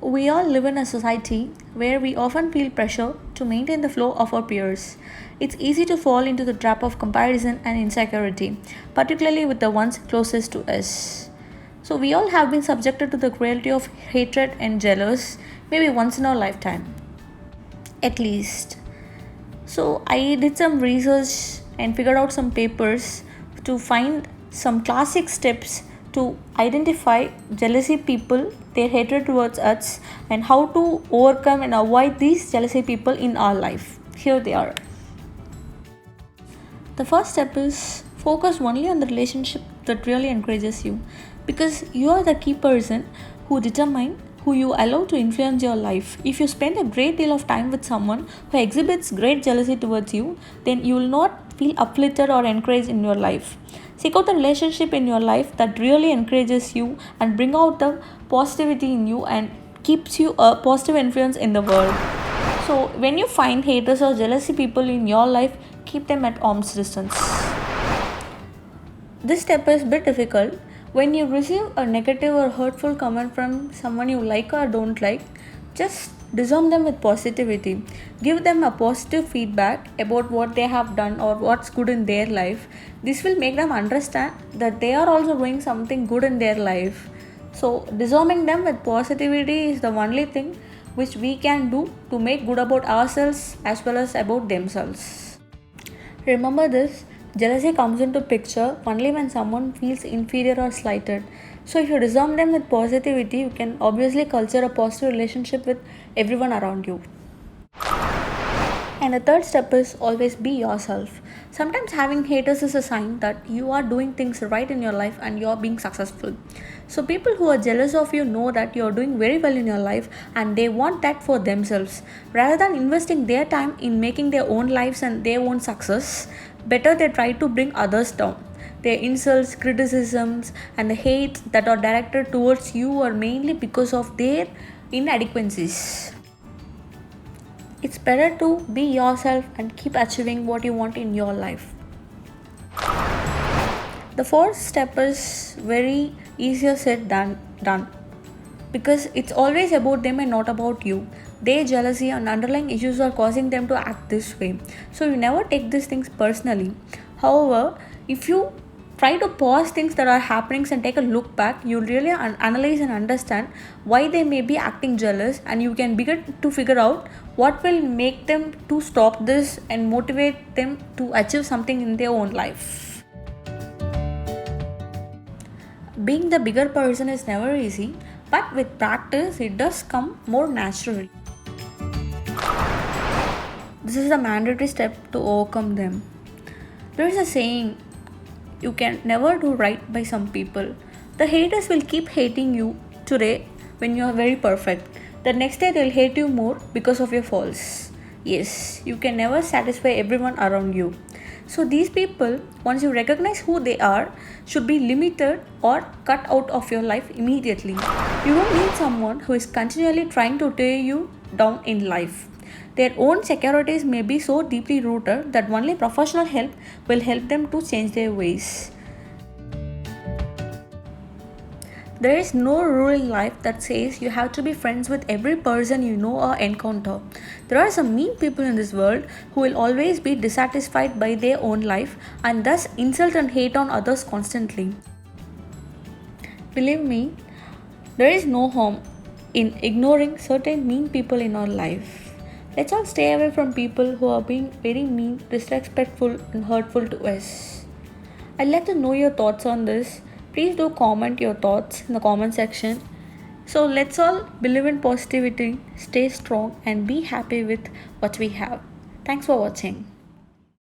we all live in a society where we often feel pressure to maintain the flow of our peers. It's easy to fall into the trap of comparison and insecurity, particularly with the ones closest to us. So, we all have been subjected to the cruelty of hatred and jealous, maybe once in our lifetime, at least. So, I did some research and figured out some papers to find some classic steps to identify jealousy people, their hatred towards us, and how to overcome and avoid these jealousy people in our life. Here they are. The first step is focus only on the relationship that really encourages you, because you are the key person who determine who you allow to influence your life. If you spend a great deal of time with someone who exhibits great jealousy towards you, then you will not feel uplifted or encouraged in your life. Seek out the relationship in your life that really encourages you and bring out the positivity in you and keeps you a positive influence in the world. So when you find haters or jealousy people in your life, keep them at arm's distance. This step is a bit difficult. When you receive a negative or hurtful comment from someone you like or don't like, just disarm them with positivity. Give them a positive feedback about what they have done or what's good in their life. This will make them understand that they are also doing something good in their life. So, disarming them with positivity is the only thing which we can do to make good about ourselves as well as about themselves. Remember this, jealousy comes into picture only when someone feels inferior or slighted. So if you disarm them with positivity, you can obviously culture a positive relationship with everyone around you. And the third step is always be yourself. Sometimes having haters is a sign that you are doing things right in your life and you are being successful. So people who are jealous of you know that you are doing very well in your life and they want that for themselves. Rather than investing their time in making their own lives and their own success, better they try to bring others down. Their insults, criticisms, and the hate that are directed towards you are mainly because of their inadequacies. It's better to be yourself and keep achieving what you want in your life. The fourth step is very easier said than done, because it's always about them and not about you. Their jealousy and underlying issues are causing them to act this way. So you never take these things personally. However, if you try to pause things that are happening and take a look back, you'll really analyze and understand why they may be acting jealous, and you can begin to figure out what will make them to stop this and motivate them to achieve something in their own life. Being the bigger person is never easy, but with practice it does come more naturally. This is a mandatory step to overcome them. There is a saying, you can never do right by some people. The haters will keep hating you today when you are very perfect. The next day they'll hate you more because of your faults. Yes, you can never satisfy everyone around you. So these people, once you recognize who they are, should be limited or cut out of your life immediately. You don't need someone who is continually trying to tear you down in life. Their own securities may be so deeply rooted that only professional help will help them to change their ways. There is no rule in life that says you have to be friends with every person you know or encounter. There are some mean people in this world who will always be dissatisfied by their own life and thus insult and hate on others constantly. Believe me, there is no harm in ignoring certain mean people in our life. Let's all stay away from people who are being very mean, disrespectful, and hurtful to us. I'd like to know your thoughts on this. Please do comment your thoughts in the comment section. So let's all believe in positivity, stay strong, and be happy with what we have. Thanks for watching.